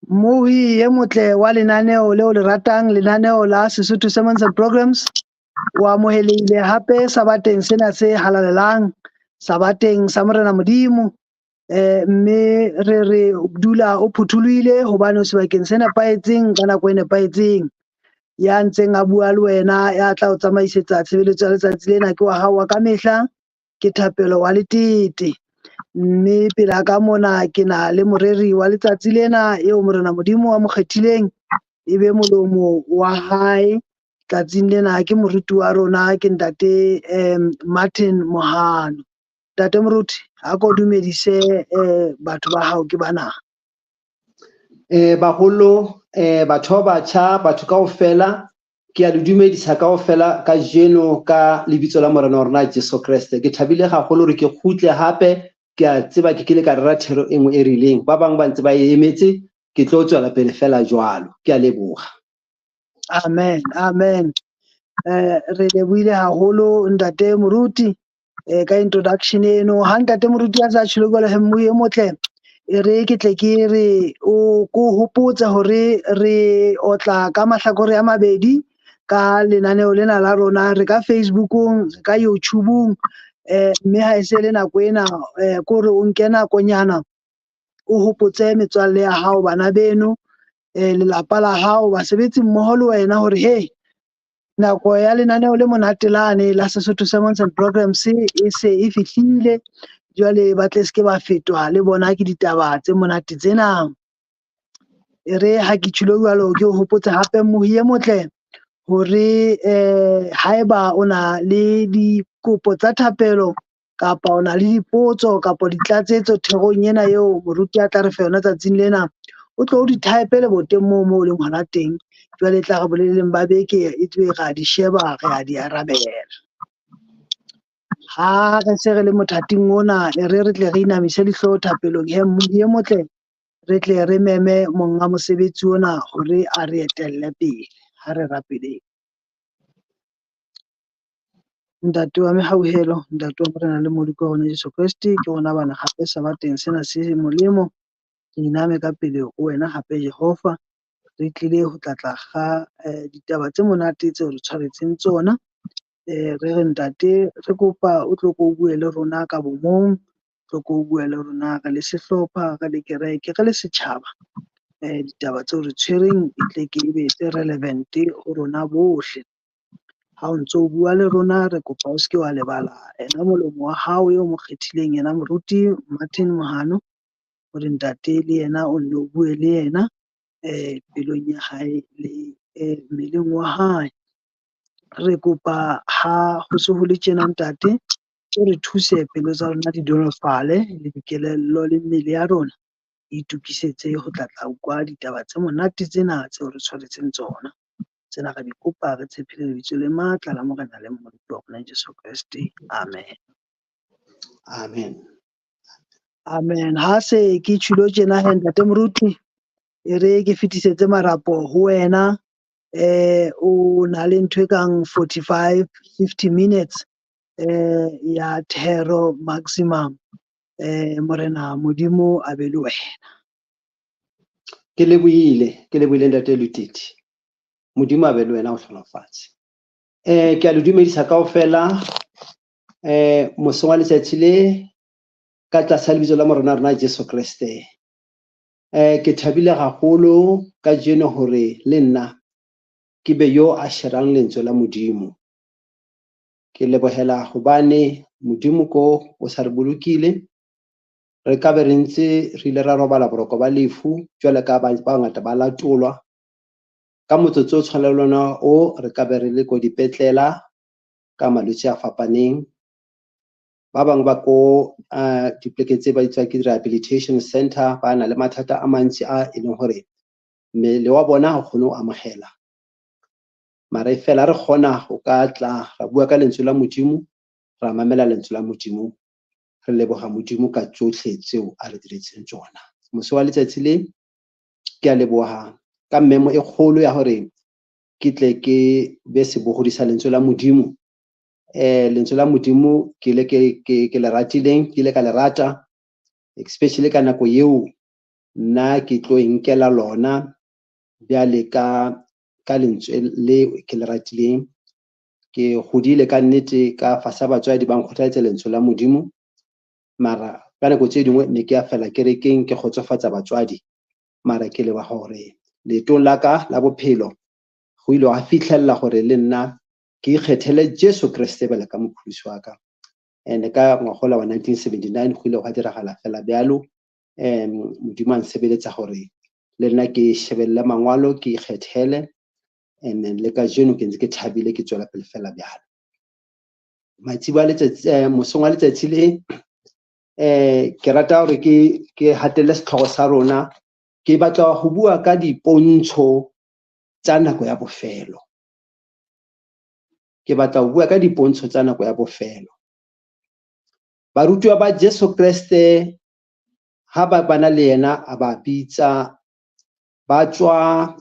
Mohi e motle wa lenaneo leo le ratang, lenaneo la Sesotho Sermons and Programs. O amohelehile hape sabateng sena se halalelang, sabateng sa Morena Modimo. Mme re dula o phuthulohile hobane o sebakeng se nepahetseng ka nako e nepahetseng. Ya ntseng a bua le wena, ya tla o tsamaisetsa tshebeletso ya letsatsi lena ke wa hao wa ka mehla, ke Thapelo wa Letete. Mme pela ka mona ke na le moreri wa letsatsi lena eo Morena Modimo a mo kgethileng ebe molomo wa hae tsatsing lena ke moruti wa rona ke ntate Martin Mohano. Ntate moruti a ko dumedise batho ba hao ke bana. Baholo batho ba batjha, batho kaofela ke a le dumedisa kaofela ka jeno ka lebitso la Morena wa rona Jesu Kriste. Ke thabile haholo hore ke kgutle hape ke a tseba ke le ka rera thero e nngwe e rileng, ba bang ba ntse ba emetse ke tlo tswela pele fela jwalo. Ke a leboga. Amen, amen. Re lebohile haholo ntate moruti ka introduction eno. Ha ntate moruti a sa tshilogole moe motle e re ke tle ke re o ko hopotsa hore re otla ka mahlakore a mabedi ka lenaneo lena la rona, re ka Facebookong, ka YouTubeong, mme ha e se le nako ena ko re o nke nakonyana o hopotse metswalle ya hao, bana beno, lelapa la hao, basebetsi mmoho le wena hore hey, nako ya lenaneo le monate lane la Sesotho Sermons and Programs e se e fihlile. Jwale ba tle se ke ba fetwa le bona ke ditaba tse monate tsena. E re ha ke tshilo jwalo ke hopotsa hape mohi e motle hore haeba o na le dikopo tsa thapelo kapa o na le dipotso kapa ditlatsetso therong ena eo moruti a tla re fe yona tsatsing lena, o tlo o di type le boteng moo o leng hona teng. Jwale tla re boleleng ba beke e tloe ra di sheba, re a di arabela. Ha re se re le mothating ona e re tle re inamise dihlooho thapelong mohi e motle, re tle re meme monga mosebetsi ona hore a re etelle pele ha re rapeleng. Ntate wa mehauhelo, ntate wa Morena le Modimo wa rona Jesu Kriste, ke rona bana hape sabateng sena se molemo. Ke iname ka pele ho wena hape Jehova, re tlile ho tlatla ga ditaba tse monate tseo re tshwaretseng tsona. Re re ntate re kopa o tlo ko bue le rona ka bomong, tlo ko bue le rona ka le sehlopha, ka le kereke, ka le setjhaba. Ditaba tseo re tshwereng e tle ke ebe tse relevant ho rona bohle. Ha o ntso bua le rona re kopa o seke wa lebala ena molomo wa hao eo mo kgethileng, yena moruti Martin Mohano, hore ntate le yena o nne o bue le yena pelong ya hae le mmeleng wa hae. Re kopa ha ho se ho le tjena ntate o re thuse pelo tsa rona di donofale le dikelello le mmele ya rona itukisetse ho tlatla utlwa ditaba tse monate tsena tseo re tshwaretseng tsona. Tsena ra di kopa re tshepile lebitso le matla la Morena le Modimo wa rona Jesu Kriste. Amen. Amen. Amen. Ha se ke tshilo tjena he ntate moruti e re ke fetisetse marapo ho wena. O na le ntho e kang 45-50 minutes ya thero maximum. Morena Modimo a be le wena. Ke lebohile ntate Letete. Modimo a be le wena o hlonafatse. Ke a le dumedisa kaofela mosong wa letsatsi le ka tlasa lebitso la Morena wa rona Jesu Kriste. Ke thabile haholo ka jeno hore le nna ke be yo a sherang lentswe la Modimo. Ke lebohela hobane Modimo ko o sa re bolokile, re ka be re ntse re ile ra robala boroko ba lefu jwale ka ba bangata ba latolwa ka motsotso o tshwanelwana o re ka be re le ko dipetlela ka malwetse a fapaneng. Ba bang ba ko dipoleke tse ba itswa ke rehabilitation center ba na le mathata a mantsi a e leng hore mmele wa bona ha o kgone ho amogela, mara e fela re kgona ho ka tla ra bua ka lentswe la Modimo, ra mamela lentswe la Modimo, re leboga Modimo ka tsohle tseo a re diretseng tsona. Mose wa letsatsi le ke a leboga ka memo e kgolo ya hore ke tle ke be sebogodisa lentswe la Modimo. Lentswe la Modimo ke le ke le ratileng, ke le ka le rata especially ka nako eo nna ke tlo inkela lona bjale ka lentswe le ke le ratileng. Ke godile ka nnete ka fasa batswadi ba nkgothaletsa lentswe la Modimo, mara ka nako tse dingwe ne ke a fela kerekeng ke kgotsofatsa batswadi, mara ke leba gore leetong la ka la bophelo go ile ga fitlhelela gore le nna ke ikgethele Jesu Kriste bele ka mopholosi wa ka. And ka ngwagola wa 1979 go ile ga diragala fela bjalo. Modimo a nsebeletsa gore le nna ke shebelle mangwalo ke ikgethele, and then le ka jeno ke ntse ke thabile ke tswela pele fela bjalo. Mosong wa letsatsi le ke rata gore ke hatele setlhogo sa rona, ke batla go bua ka dipontsho tsa nako ya bofelo. Ke batla go bua ka dipontsho tsa nako ya bofelo. Barutiwa ba Jesu Kriste ha ba bana le yena a ba bitsa, ba tswa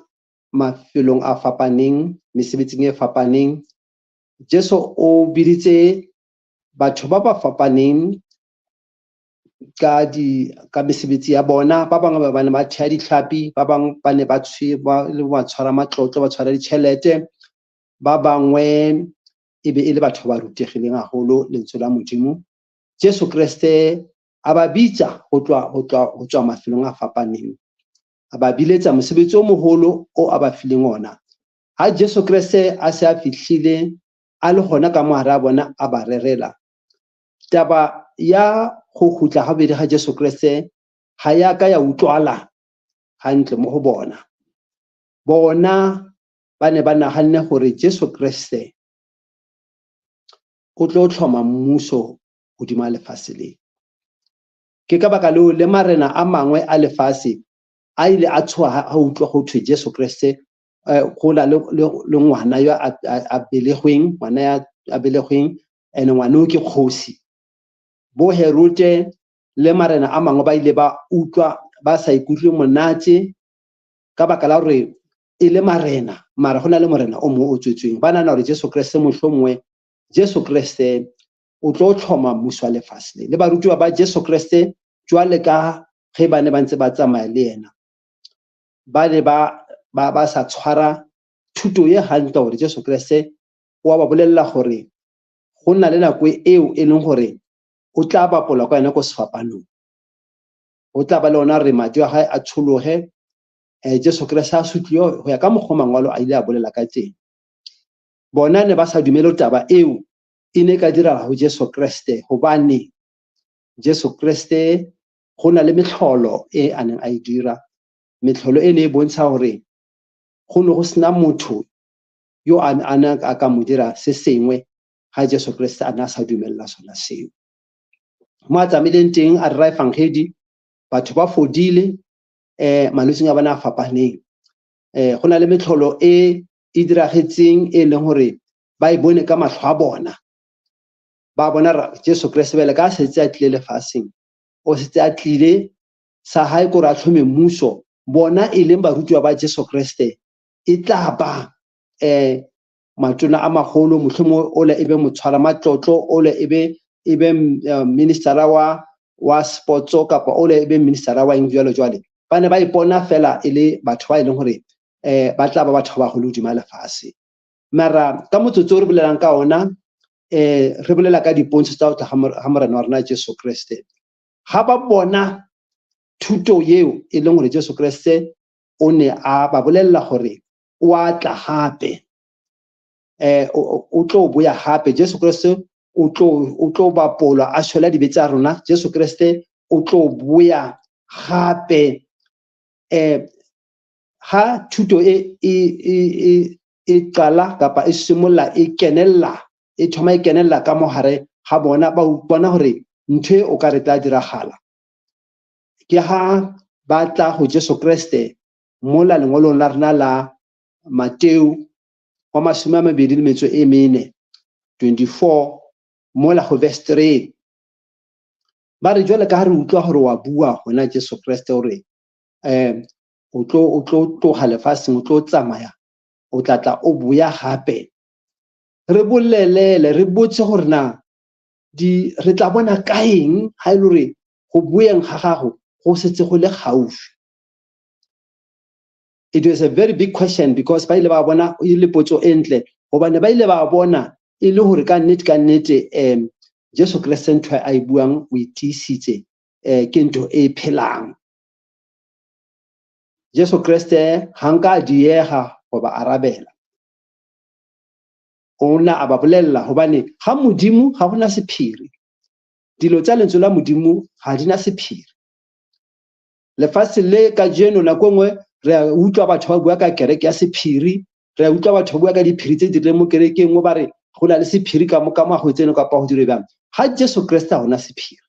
mafelong a fapaneng, mesebetsing e fapaneng. Jesu o biditse batho ba ba fapaneng ka mesebetsi ya bona. Ba bangwe ba ne ba thea ditlhapi, ba bangwe ba ne ba tshwara matlotlo, ba tshwara ditšhelete, ba bangwe e be e le batho ba rutegileng haholo lentswe la Modimo. Jesu Kriste a ba bitsa go tswa mafelong a fapaneng, a ba biletsa mosebetsi o moholo o a ba fileng ona. Ha Jesu Kriste a se a fihlile a le gona ka mo hare a bona, a ba rerela. Taba ya go gutla gabedi ga Jesu Kriste ha ya ka ya utlwala hantle mo go bona. Bona ba ne ba naganne gore Jesu Kriste o tlo tlhoma mmuso hodima lefatshe le. Ke ka baka leo le marena a mangwe a lefatshe a ile a tshoga ha utlwa go thwe Jesu Kriste go la le ngwana yo a belegweng, ngwana ya a belegweng, ene ngwana o ke kgosi. Bo Herode le marena a mangwe ba ile ba utlwa ba sa ikutlwe monate ka baka la gore e le marena, mara go na le morena o mo o tswetsweng. Ba nana gore Jesu Kriste mohlomongwe Jesu Kriste o tlo tlhoma mmuso wa lefatshe le barutiwa ba Jesu Kriste jwale ka ge ba ne ba ntse ba tsamaya le yena, ba ne ba sa tshwara thuto ye hantle gore Jesu Kriste wa ba bolella gore go nna le nako eo e leng gore o tla bapola ka yena ko sefapanong. O tla ba le ona re madi wa gae a tshologe. Jesu Kriste a sutliwa go ya ka mokgwa mangwalo a ile a bolela ka teng. Bona ne ba sa dumele taba eo e ne ka dira go Jesu Kriste, gobane Jesu Kriste go na le metlholo e a neng a e dira. Metlholo e ne e bontsha gore go ne go sena motho yo a ka mo dira se sengwe ga Jesu Kriste a na sa dumella sona seo. Mo a tsamaileng teng a rera efangedi, batho ba fodile malwetseng a bona a fapaneng. Go na le metlholo e diragetseng e leng gore ba e bone ka matlho a bona. Ba bona Jesu Kriste bele ka setse a tlile lefatsheng, o setse a tlile sa hae gore a tlhome mmuso. Bona e leng barutiwa ba Jesu Kriste e tla ba matona a magolo, mohlomongwe ole e be motshwara matlotlo, ole e be ministera wa sportso, kapa ole e be ministera wa eng jwale. Ba ne ba ipona fela e le batho ba e leng gore ba tla ba batho ba go hodima lefatshe. Mara ka motsotso re bolelang ka ona, re bolela ka dipontsho tsa go tla ga morena wa rona Jesu Kriste. Ga ba bona thuto yeo e leng gore Jesu Kriste o ne a ba bolella gore o a tla gape, o tlo boya gape. Jesu Kriste o tlo bapolwa a shwela dibe tsa rona. Jesu Kriste o tlo boya gape. Ha thuto e qala kapa e simolla e kenella, e thoma e kenella ka mohare ga bona, ba bona gore ntwe o ka re tla diragala. Ke ha ba tla go Jesu Kriste mola lengolong la rena la Mateo wa 24, 24, mola go verse 3. Ba re jwale ka ha re utlwa gore wa bua gona Jesu Kriste gore o tlo tloga lefatsheng, o tlo tsamaya, o tlatla o boya gape. Re bolelele, re botse gore na re tla bona ka eng ha e le gore go boeng ga gago go setse go le gaufi. it was a very big question because ba ile ba bona ile potso entle hobane ba ile ba bona ile hore ka nnete Jesu Kriste ntho a buang o itisitse ke ntho e phelang. Jesu Kriste hanka diega go ba arabela ona a ba bolella hobane ha modimo ha hona sephiri, dilo tsa lentswe la modimo ha dina sephiri. Lefatshe le ka jeno nako nngwe re a utlwa batho ba bua ka kereke ya sephiri, re a utlwa batho ba bua ka diphiri tse di direng mo kerekeng mo ba re go na le sephiri ka mo go tseno kapa go dire bjang. Ha Jesu Kriste ha hona sephiri.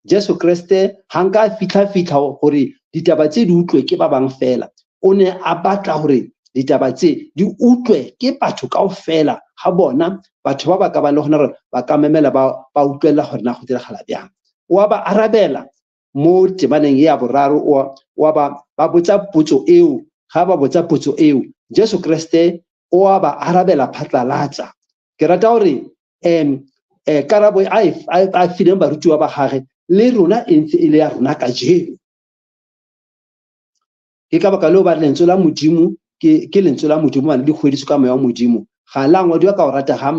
Jesu Kriste hanka fitla hore ditaba tse di utlwe ke ba bang fela, o ne a batla hore ditaba tse di utlwe ke batho kaofela ha bona batho ba ba ka ba le gona re ba ka memela ba utlwela hore na go diragala bjang. Wa ba arabela mo tebaneng ya boraro wa ba botsa potso eo, ga ba botsa potso eo Jesu Kriste o ba arabela phatlalatsa. Ke rata hore karabo a fileng barutiwa ba gage le rona e ntse e le ya rona ka jeno. Ke ka baka leo ba lentswe la modimo ke lentswe la modimo ba le dikgwediso ka moya wa modimo ga la ngwadiwa ka o rata ha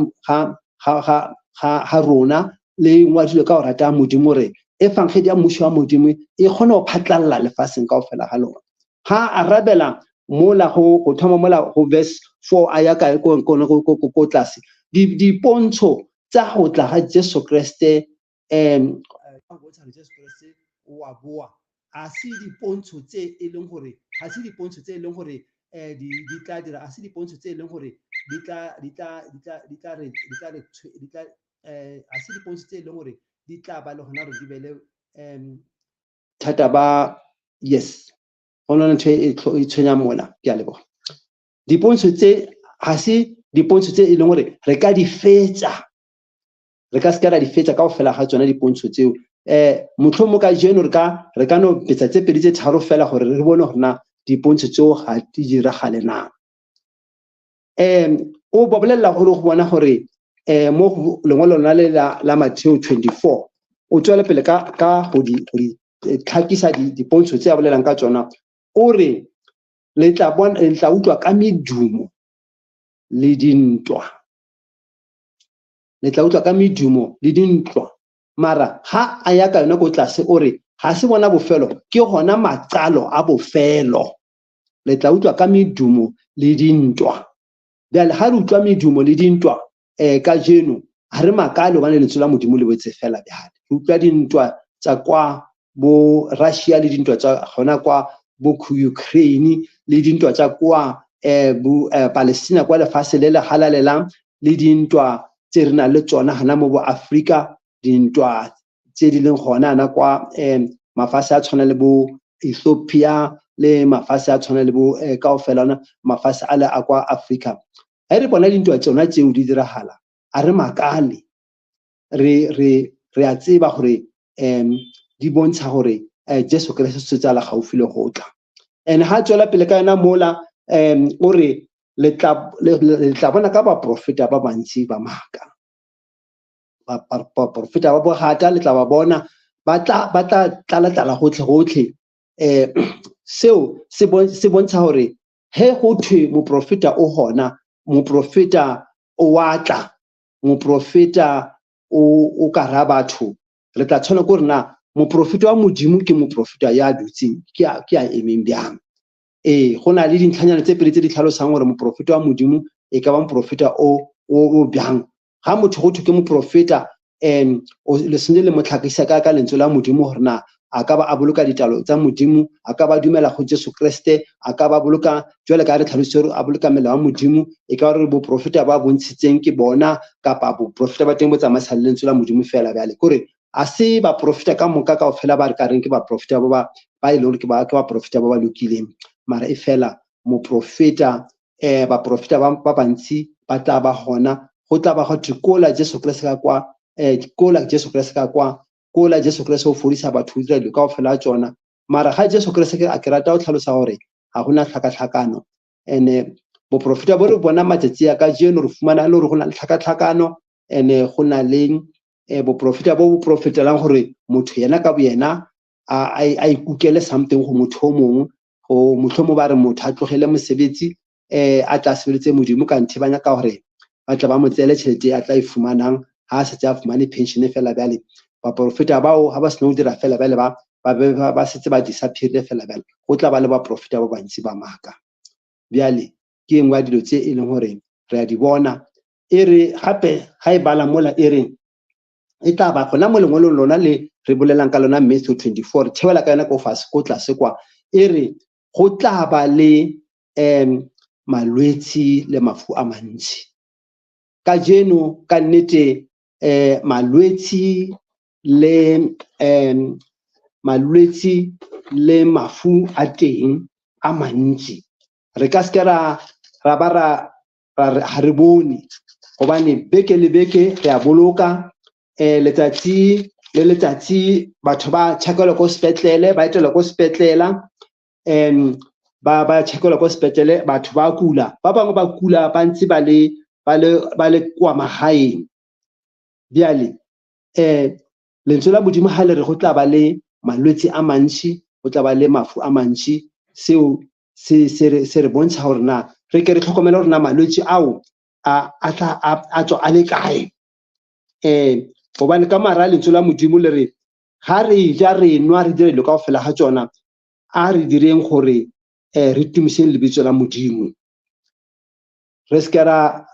rona le ngwadilwe ka o rata modimo re e fangedi ya mmušo wa modimo e kgona go phatlalla lefatsheng kaofela ga lona. Ha arabela mola go thoma mola go verse 4 a ya ka ko tlase dipontsho tsa go tla ga Jesu Kriste Jesu Kriste wa boa a se dipontsho tse e leng gore ha se dipontsho tse e leng gore di tla dira, a se dipontsho tse e leng gore di tla a se dipontsho tse e leng gore di tla ba le gona re di bele thata ba yes gona ntho e tshwenya mola ke a leboga. Dipontsho tse ha se dipontsho tse e leng gore re ka di fetsa, re ka se ka ra di fetsa kaofela ga tsona dipontsho tseo. Motlhomo ka jeno re ka no betsa tse pedi tse tharo fela gore re bone gore na dipontsho tseo ga di diragale na. O ba bolella gore go bona gore mo lengwalo la Matthew 24 o tswela pele ka go di tlhakisa dipontsho tse a bolelang ka tsona, o re le tla utlwa ka medumo le dintwa, le tla utlwa ka medumo le dintwa, mara ha a ya ka yona go tlase o re ha se bona bofelo ke gona maqalo a bofelo. Le tla utlwa ka medumo le dintwa. Bjale ha re utlwa medumo le dintwa ka jeno ha re makalo ba ne lentswe la modimo le boetse fela bjale. Re utlwa dintwa tsa kwa bo Russia le dintwa tsa gona kwa bo Ukraine le dintwa tsa kwa Palestina kwa lefatshe le le halalelang le dintwa tse re na le tsona hana mo bo Afrika, dintwa tse di leng gona na kwa mafatshe a tshwana le bo Ethiopia le mafatshe a tshwana le bo kaofela mafatshe a le a kwa Afrika. Ha re bona dintwa tsona tseo di diragala a re makale, re a tseba gore di bontsha gore Jesu Kriste se tsala gaufi le go tla. And ha tswela pele ka yona mola o re le tla bona ka ba profeta ba bantsi ba maaka, ba profeta ba bogata le tla ba bona ba tla tlala gotlhe. Seo se bontsha gore he go thwe moprofeta o hona, moprofeta o watla, moprofeta o ka ra batho, re tla tshwana ko rena moprofeta wa modimo ke moprofeta ya dutseng ke a emeng bjang. Go na le dintlhanyana tse pedi tse di tlhalosang gore moprofeta wa modimo e ka ba moprofeta o bjang. Ga motho go thwe ke moprofeta le sene le motlhakisa ka lentswe la modimo gore na a ka ba a boloka ditalo tsa modimo, a ka ba dumela go Jesu Kriste, a ka ba boloka jwale ka re tlhalositse gore a boloka melao wa modimo, e ka re boprofeta ba bontshitseng ke bona kapa boprofeta ba teng bo tsamaisa lentswe la modimo fela bjale kore a se ba profeta ka moka kaofela ba re ka reng ke ba profeta ba e leng ke ba profeta ba lokileng, mara e fela moprofeta ba profeta ba bantsi ba tla ba gona, go tla ba go tikola Jesu Kriste ka kwa kola Jesu Kriste ka kwa kola Jesu Kriste o fodisa batho Israel kaofela tsona. Mara ga Jesu Kriste a ke rata o tlhalosa gore ga gona tlhakatlhakano, and boprofeta bo re bona matsatsi a ka jeno re fumana le gore go na le tlhakatlhakano, and go na le boprofeta bo profetelang gore motho yena ka bo yena a ikukele something go motho o mongwe, go motlhomo ba re motho a tlogele mosebetsi a tla sebeletse modimo ka nthe ba nyaka gore ba tla ba mo tseele tšhelete a tla e fumanang ha a setse a fumane pension fela bjale baprofeta bao ha ba seno go dira fela bjale ba setse ba disappearile fela bjale go tla ba le baprofeta ba bantsi ba maaka bjale ke engwe ya dilo tse e leng gore re a di bona e re gape ga e bala mola e re e tla ba gona mo lengwelong lona le re bolelang ka lona Matthew 24 re thebela ka yona ko fase ko tlase kwa e re go tla ba le malwetsi le mafu a mantsi ka jeno ka nnete malwetsi le mafu a teng a mantsi re ka se ra ba ha re bone gobane beke le beke re a boloka letsatsi le letsatsi batho ba tšhakelwa ko sepetlele ba etela ko sepetlela ba tšhakelwa ko sepetlele batho ba kula ba bangwe ba kula ba ntse ba le kwa magaeng bjale lentswe la modimo ha le re go tla ba le malwetsi a mantši go tla ba le mafu a mantši seo se re bontsha gore na re ke re tlhokomela gore na malwetsi ao a tswa a le kae gobane ka mara lentswe la modimo le re ga re ja re nwa re dire dilo ka go fela ga tsona a re direng gore re tumiseng lebitso la modimo re seke ra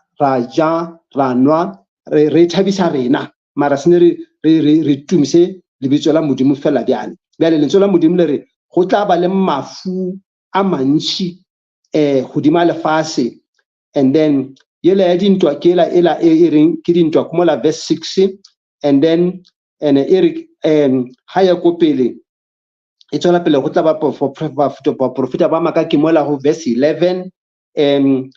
ja ra nwa re thabisa rena mara sene re tumise lebitso la modimo fela bjale lentswe la modimo le re go tla ba le mafu a mantši godimo a lefase and then yela ya dintwa ke ela e reng ke dintwa kumola verse 6 and then e re ha ya ko pele e tswela pele go tla ba baprofeta ba maka ke mola go verse 11 and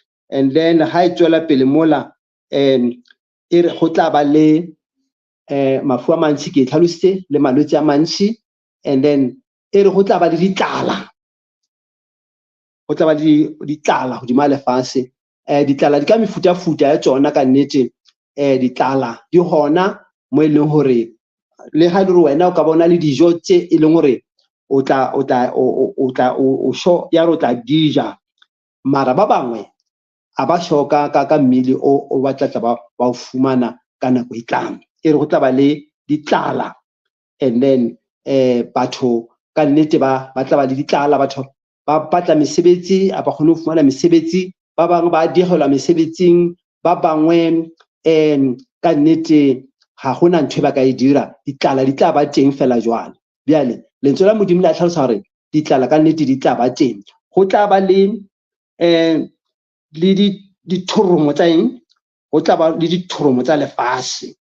then ha e tswela pele mola e re go tla ba le mafu a mantši ke tlhalositse le malwetsi a mantši and then e re go tla ba le ditlala godimo a lefase ditlala di ka mefutafuta ya tsona ka nnete ditlala di gona mo e leng gore le ga le re wena o ka bona le dijo tse e leng gore o sho ya re o tla dija mara ba bangwe a ba shoka ka mmele o ba tla ba o fumana ka nako e tlang e re go tla ba le ditlala and then batho ka nnete ba tla ba le ditlala batho ba batla mesebetsi a ba kgone go fumana mesebetsi ba bangwe ba digelwa mesebetsing ba bangwe ka nnete ga gona ntho e ba ka e dira ditlala di tla ba teng fela jwale bjale lentswe la modimo la tlhalosa gore ditlala ka nnete di tla ba teng go tla ba le dithoromo tsa eng go tla ba le dithoromo tsa lefase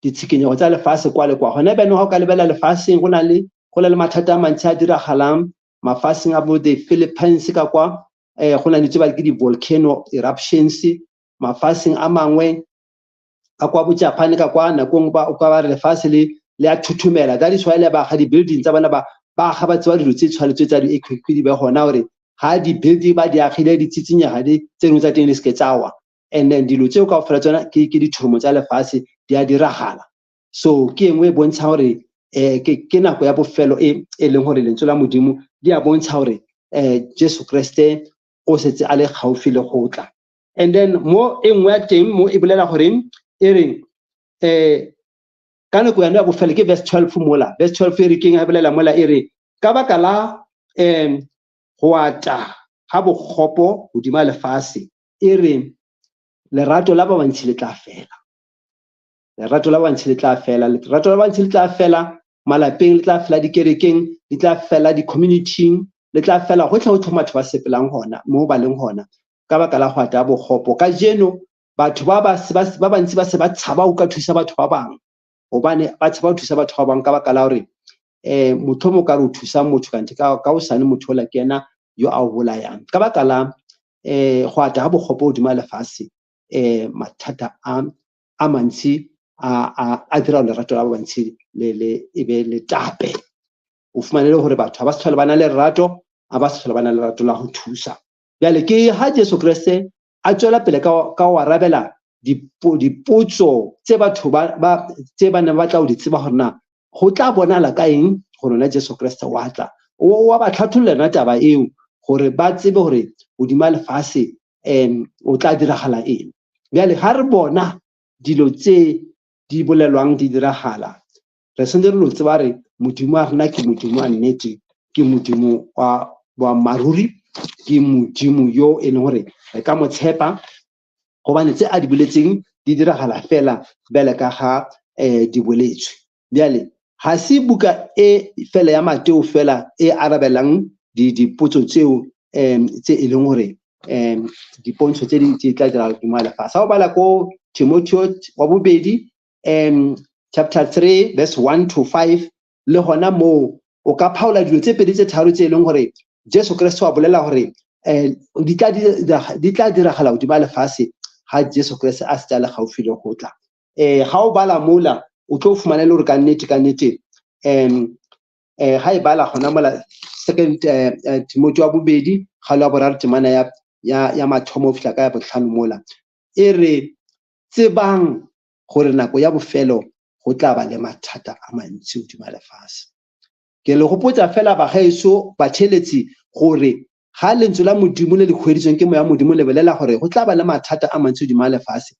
ditshikinyego tsa lefase kwa le kwa gona bjano ga o ka lebela lefaseng go na le mathata a mantsi a diragalang mafaseng a bo the Philippines ka kwa go na le tse ba ke di-volcano eruptions mafaseng a mangwe a kwa bo Japan ka kwa nakong o ka ba re lefase le a thuthumela that is why le ba ga di-building tsa bona ba ga ba tsewa dilo tse tshwanetse tsa di-equity di be gona gore ga di-building ba di agile di tsitsinyega tse dingwe tsa teng le seke tsawa and then dilo tseo ka go fela tsona ke dithurumo tsa lefase di a diragala so ke engwe e bontsha gore ke nako ya bofelo e leng gore lentswe la modimo di a bontsha gore Jesu Kriste o setse a le gaufi le go tla and then mo engwe ya teng mo e bolela gore e re ka nako ya bofelo ke verse 12 mola verse 12 e re keng a bolela mola e re ka baka la go ata ga bogopo godimo lefase e re lerato la ba bantsi le tla fela lerato la ba bantsi le tla fela lerato la ba bantsi le tla fela malapeng le tla fela dikerekeng le tla fela di-communityng le tla fela go tla go batho ba sepelang gona mo ba leng gona ka baka la go ata bogopo ka jeno batho ba bantsi ba se ba tshaba o ka thusa batho ba bangwe gobane ba tshaba go thusa batho ba bangwe ka baka la gore motho mo ka re o thusa motho kante ka o sane motho ola ke ena yo a o bolayang ka baka la go ata ga bogopo godimo lefase mathata a mantsi a dira lerato la ba bantsi e be le tape o fumanele gore batho ba se tlhole ba na le lerato a ba se tlhole ba na le lerato la go thusa bjale ke ha Jesu Kriste a tswela pele ka go arabela dipotso tse batho ba ne ba tla o di tseba gore na go tla bonala ka eng gore na Jesu Kriste wa tla wa ba tlhatholela taba eo gore ba tsebe gore modimo lefatshe o tla diragala eng. Bjale ha re bona dilo tse di bolelwang di diragala, re sentse re lo tseba re modimo a rena ke modimo a nnete, ke modimo wa maruri, ke modimo yo e leng gore re ka mo tshepa gobane tse a di boletseng di diragala fela bele ka ga di boletswe. Bjale ha se buka e fela ya Mateo fela e arabelang dipotso tseo tse e leng gore dipontsho tse di tla dira modimo wa lefatshe. Ha o bala ko Timotheo wa bobedi chapter 3 verse 1 to 5, le hona mo o ka phaola dilo tse pedi tse tharo tse e leng gore Jesu Kriste wa bolela gore di tla diragala modimo wa lefatshe ha Jesu Kriste a se le gaufi le go tla. Ha o bala mola o tlo fumana le gore ka nnete ha e bala gona mola 2 Timotheo wa bobedi ga le wa boraro temana ya mathomo o fihla ka ya botlhano mola e re tsebang gore nako ya bofelo go tla ba le mathata a mantsi modimo wa lefatshe. Ke le gopotsa fela bagaetso batheletsi gore ha lentswe la modimo le kgweditsweng ke moya modimo le belela gore go tla ba le mathata a mantsi modimo wa lefatshe,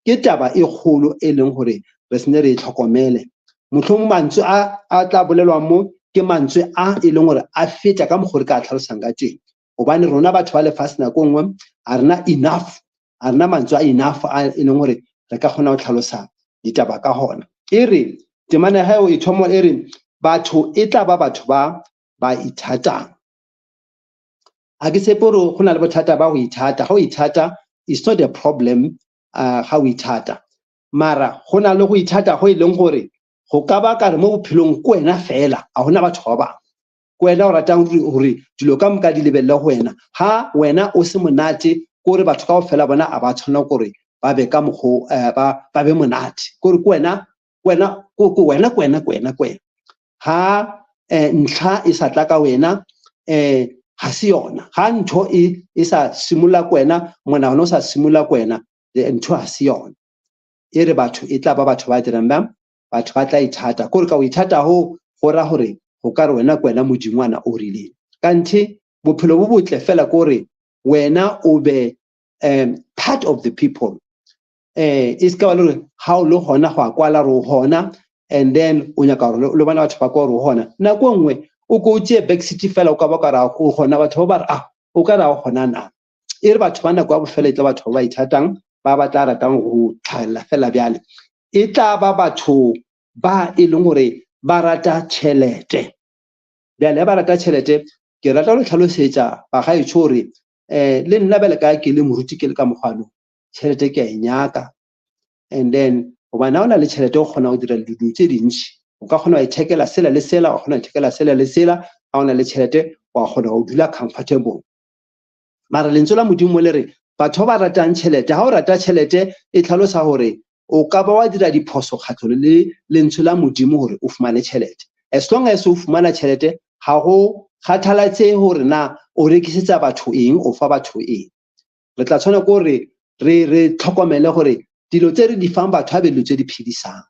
ke taba e kgolo e leng gore re sene re itlhokomele. Motlhomong mantswe a tla bolelwang mo ke mantswe a e leng gore a feta ka mogore ka tlhalosang ka teng, gobane rona batho ba lefatshe nako nngwe a rena enough, a rena mantswe a enough a e leng gore re ka kgona go tlhalosa ditaba ka hona. E re temana ya e thomo e re batho e tla ba batho ba ithatang. A ke tshepe gore go na le bothata ba go ithata. Ga o ithata it's not a problem ga o ithata, mara go na le go ithata go e leng gore go ka ba ka re mo bophelong ko wena fela a hona batho ba bangwe, ko wena o ratang gore dilo ka moka di lebelle go wena. Ha wena o se monate ko re batho kaofela bona a ba tshwana gore ba be ka mokgo ba be monate gore ko wena ha ntlha e sa tla ka wena ha se yona. Ha ntho e sa simolola ko wena, monagano o sa simolola ko wena, ntho ha se yona. E re batho e tla ba batho ba dirang bjang, batho ba tla ithata gore ka o ithata go ra gore go ka re wena ko wena modingwana o rileng. Kante bophelo bo botle fela gore wena o be part of the people. E se ka ba le gore ha o le gona go a kwala re o gona and then o nyaka gore le bona batho ba kwa re o gona. Nako nngwe o ko tšee backseat fela o ka ba ka ra go gona, batho ba re o ka ra go gona na. E re batho ba nako ya bofela e tla batho ba ithatang ba ba tla ratang go tlhaela fela bjale. E tla ba batho ba e leng gore ba rata tšhelete. Bjale ba rata tšhelete, ke rata go tlhalosetsa bagaetsho gore le nna bele ka ke le moruti ke le ka mokgwano tšhelete ke a e nyaka, and then gobane o na le tšhelete o kgona go dira dilo tse dintši, o ka kgona go ithekela sela le sela, o kgona go ithekela sela le sela. Ha o na le tšhelete wa kgona go dula comfortable. Mara lentswe la modimo le re batho ba ratang tšhelete, ha o rata tšhelete e tlhalosa gore o ka ba wa dira diphoso kgatlholo le lentswe la modimo gore o fumane tšhelete. As long as o fumana tšhelete ga go kgathalatse gore na o rekisetsa batho eng, o fa batho eng. Re tla tshwana ke gore re tlhokomele gore dilo tse re di fang batho ba dilo tse di phedisang,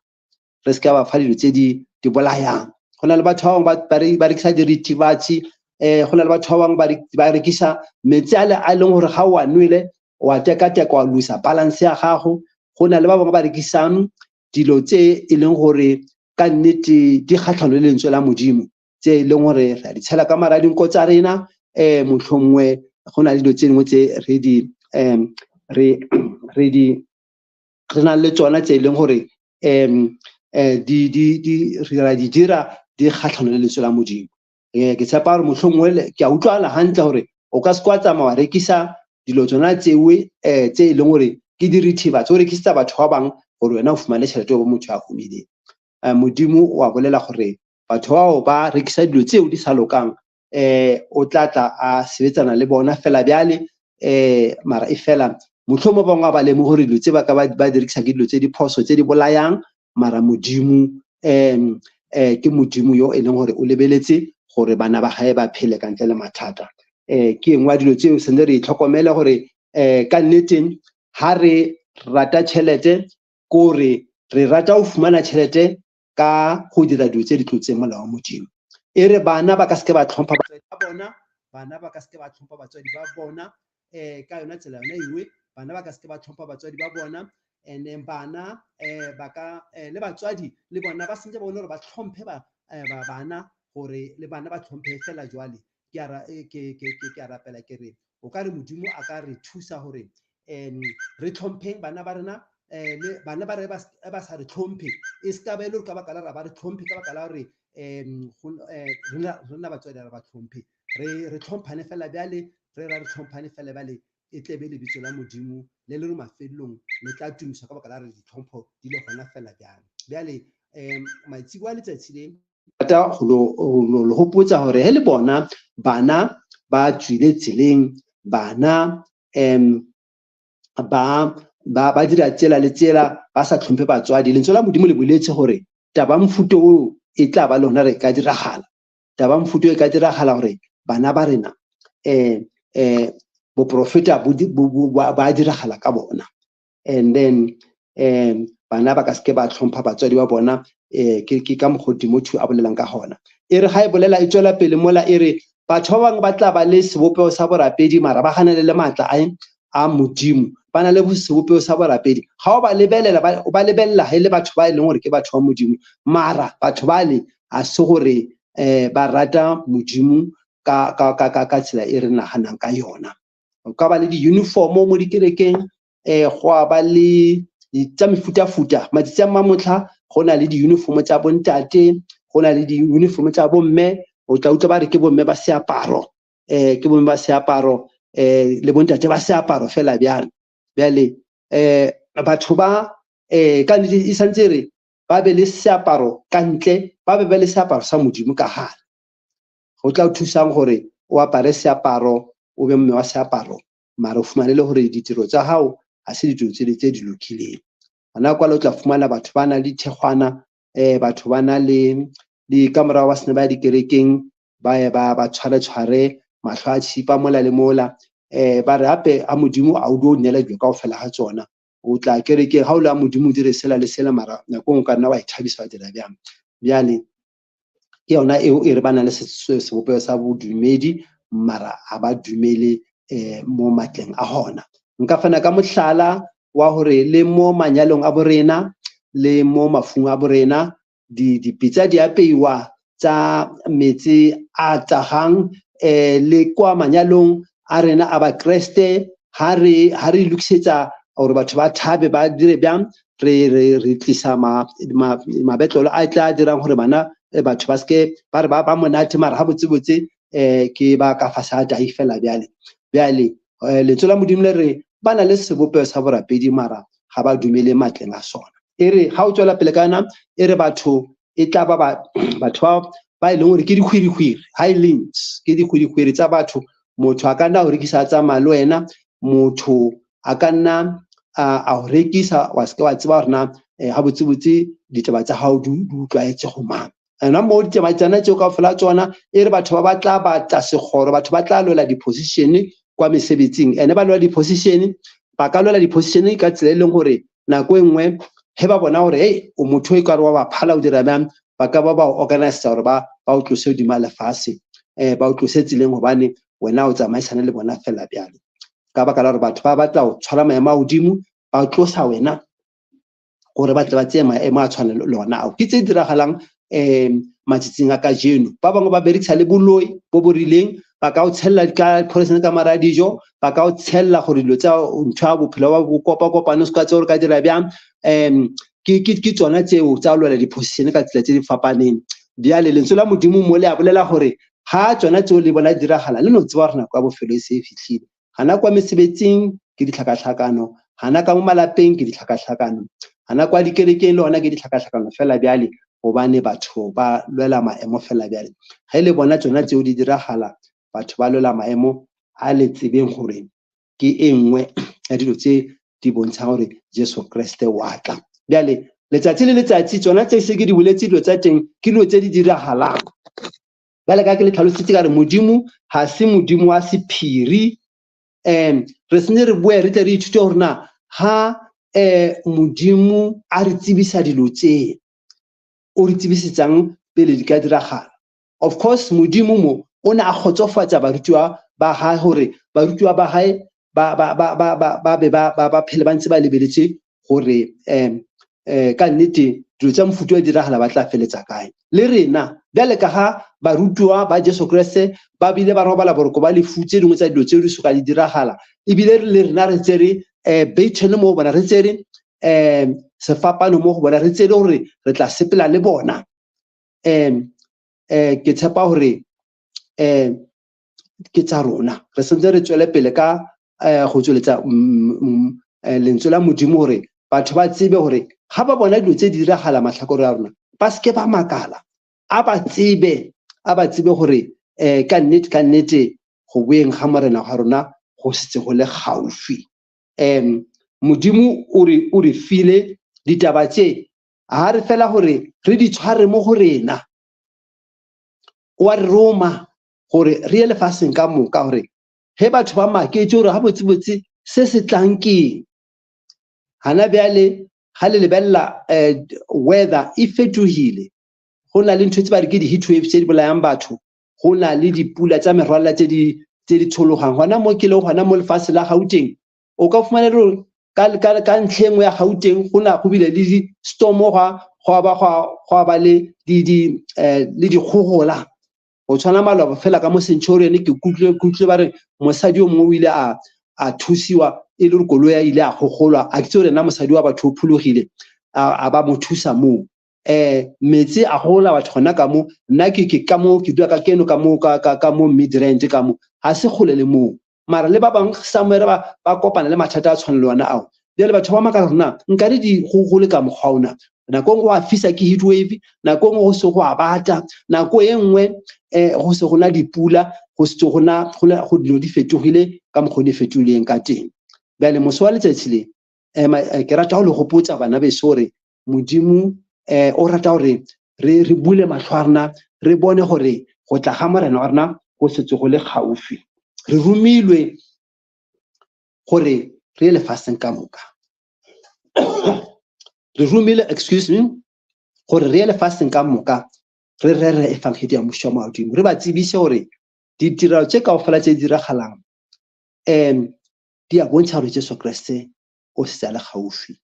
re se ka ba fa dilo tse di bolayang. Go na le batho ba bangwe ba rekisa diritibatsi, go na le batho ba bangwe ba rekisa metsi a leng gore ga o a nwele wa teka wa losa balance ya gago. Go na le ba bangwe ba rekisang dilo tse e leng gore ka nnete di kgatlhano le lentswe la modimo, tse e leng gore re a di tshela ka mara dinko tsa rena. Mohlomongwe go na le dilo tse dingwe tse re na le tsona tse e leng gore di dira di kgatlhano le lentswe la modimo. Ke tshepa gore mohlomongwe ke a utlwala hantle gore o ka se kwa tsamaya wa rekisa dilo tsona tsewe tse e leng gore ke diritibatsi, o rekisetsa batho ba bangwe gore wena o fumane tšhelete o bo motho a humileng. Modimo wa bolela gore batho bao ba rekisa dilo tseo di sa lokang o tla tla a sebetsana le bona fela bjale. Mara e fela mohlomongwe bangwe ba lemo gore dilo tse ba ka ba dirisa ke dilo tse di phoso tse di bolayang, mara modimo ke modimo yo e leng gore o lebeletse gore bana ba gae ba phele ka ntle le mathata. Ke engwe dilo tseo sene re itlhokomele gore ka nneteng ha re rata tšhelete kore re rata go fumana tšhelete ka go dira dilo tse di tlotseng molao wa modimo. e re bana ba ka se ke ba tlhompha batswadi ba bona, bana ba ka se ke ba tlhompha batswadi ba bona ka yona tsela yona iwe bana ba ka se ke ba tlhompha batswadi ba bona, and then bana ba ka le batswadi le bona ba sentse ba bone gore ba tlhomphe bana gore le bana ba tlhomphe fela jwale ke a rapela ke re o ka re modimo a ka re thusa gore re tlhompheng bana ba rena le bana ba re ba sa re tlhomphe e se ka ba ile ka baka la ba re tlhomphe ka baka la gore rena batswadi ra ba tlhomphe re tlhomphane fela bjale re ra re tlhomphane fela bjale e tle be lebitso la modimo le le re mafelelong le tla tumiswa ka baka la re ditlhompho di le gona fela bjale maitsebo a letsatsi le rata go hopotsa gore he le bona bana ba tswile tseleng bana ba dira tsela le tsela ba sa tlhomphe batswadi lentswe la modimo le boletse gore taba mfuto o e tla ba lona re ka diragala taba mfuto e ka diragala gore bana ba rena boprofeta ba diragala ka bona, and then bana ba ka se ke ba tlhompha batswadi ba bona ke ka mokgwa Timothy a bolelang ka gona e re ga e bolela e tswela pele mola e re batho ba bangwe ba tla ba le sebopego sa borapedi mara ba gana le matla a modimo ba na le sebopego sa borapedi ga o ba lebelela ha ile batho ba e leng gore ke batho ba modimo mara batho ba le a se gore ba rata modimo ka tsela e re naganang ka yona o ka ba le di-uniform mo dikerekeng go a ba le tsa mefutafuta matsatsi a mamotlha go na le di-uniform tsa bontate go na le di-uniform tsa bomme o tla utlwa ba re ke bomme ba seaparo ke bomme ba seaparo le bontate ba seaparo fela bjale batho ba ka nnete e santse re ba be le seaparo ka ntle ba be le seaparo sa modimo ka gare go tla o thusang gore o apare seaparo o be mme wa seaparo mara o fumane le gore ditiro tsa gago ga se ditiro tse di lokileng gona kwa le o tla fumana batho ba na le thekgwana batho ba na le ka morago ba sene ba dikerekeng ba tshware matlho a tshipa mola le mola ba re gape a modimo a o dio neela dilo ka go fela ga tsona o tla kereke ga o le a modimo o dire sela le sela mara nako ngwe ka nna wa ithabisa wa dira bjale ke yona eo e re ba na le sebopego sa bodumedi mara ga ba dumele mo matleng a gona nka fana ka mohlala wa gore le mo manyalong a borena le mo mafung a borena dipitsa di apeiwa tsa metsi a tagang le kwa manyalong a rena a bakreste ha re lokisetsa gore batho ba thabe ba dire bjang re tlisa mabetlolo a tla dirang gore bana batho ba ske ba re ba monate mara ha botsebotse ke ba ka fasa dai fela bjale lentswe la modimo le re ba na le sebopego sa borapedi mara ga ba dumele matleng a sona e re ga o tswela pele kana e re batho e tla ba batho ba e leng gore ke dikhwirikgwiri highlands ke dikhwirikgwiri tsa batho motho a ka nna o rekisa tsa malo wena motho a ka nna a o rekisa wa se ke wa tseba gore na ga botsebotse ditaba tsa gago di utlwaetse go mang nna mo ditaba tsana tseo ka fela tsona e re batho ba batla ba tla segoro batho ba tla lwela di-position kwa mesebetsing ene ba lwela di-position ba ka lwela di-position ka tsela e leng gore nako e nngwe he ba bona gore o motho e ka re wa ba phala o dira bjang ba ka ba organize gore ba o tlose hodima lefatshe ba o tlose tseleng gobane wena o tsamaisana le bona fela bjalo ka baka la gore batho ba batla o tshwara maemo a godimo ba o tlosa wena gore ba tle ba tseye maemo a tshwane le ona ao ke tse diragalang matsatsing a ka jeno ba bangwe ba berekisa le boloi bo bo rileng ba ka o tshelela ka poison ka mara dijo ba ka o tshelela gore dilo tsa ntho ya bophelo ba bo kopano se ka tse gore ka dira bjang ke tsona tseo tsa lwela di-position ka tsela tse di fapaneng bjale lentswe la modimo mo le a bolela gore ga tsona tseo le bona diragala le no tseba gore nako ya bofelo e se e fitlhile gana kwa mesebetsing ke ditlhakatlhakano gana ka mo malapeng ke ditlhakatlhakano gana kwa dikerekeng le ona ke ditlhakatlhakano fela bjale gobane batho ba lwela maemo fela bjale ga ile bona tsona tseo di diragala batho ba lwela maemo a le tsebeng gore ke e nngwe ya dilo tse di bontshang gore Jesu Kriste wa tla bjale letsatsi le letsatsi tsona tse se ke di boletse dilo tsa teng ke dilo tse di diragalang bjale ka ke le tlhalositse ka re modimo ga se modimo wa sephiri re sene re bue re tle re ithute gore na ha modimo a re tsebisa dilo tse o re tsebisetsang pele di ka diragala of course modimo mo o ne a khotsofatsa barutiwa ba hae hore barutiwa ba hae ba phele ba ntse ba lebeletse gore ka nnete dilo tsa mofuta wa diragala ba tla feletsa kae le rena bjale ka ga barutiwa ba Jesu Kriste ba bile ba robala boroko ba lefutse dingwe tsa dilo tse di soka di diragala ebile le rena re tsere beitšhene mo bona re tsere sefapano mo go bona re tsere gore re tla sepela le bona ke tshepa gore ke tsa rona re sentse re tswele pele ka go tsweletsa lentswe la modimo gore batho ba tsebe gore ga ba bona dilo tse di diragala matlhakore a rona ba seke ba makala a ba tsebe gore ka nnete go boeng ga morena ga rona go setse go le gaufi modimo o re file ditaba tse ha re fela gore re di tshware mo go rena wa Roma gore re ye lefatsheng ka moka gore he batho ba maketse gore ha botsebotse se se tlankeng hana bjale ha le lebella weather e fetohile go na le ntho tse ba re ke di heat waves tse di bolayang batho go na le dipula tsa merwalla tse di thologang hona mo ke le hona mo lefatshe la Gauteng o ka fumana re ka ntlheng ya Gauteng go bile le di storm go ba le di kgogola o tshwana maloba fela ka mo Centurion ke kutlwe ba re mosadi o mongwe o ile a thusiwa e le koloi ya ile a gogolwa a kitse rena mosadi wa batho o phulogile a ba mo thusa mo metsi a gola batho gona ka mo nna ke ka mo ke dua ka keno ka mo Midrand ka mo ha se kgole le mo mara le ba bang somewhere ba kopana le mathata a tshwana le wana ao le batho ba maka rona nka re di gogole ka mogwaona nako go a fisa ke heat wave nako go se go a bata nako e nngwe go se gona dipula go se gona go dilo di fetogile ka mo go di fetoleng ka teng bale moso wa letsatsi le ke rata go le gopotsa bana be sore modimo o rata gore re bule matlhwarna re bone gore go tla ga morena wa rena go setse go le gaufi re rumilwe gore re le faseng ka moka re rumile excuse me gore re le faseng ka moka re efangedi ya mosho ma modimo re ba tsebise gore ditirelo tse kaofela tse di diragalang di a bontsha gore Jesu Kriste o se le gaufi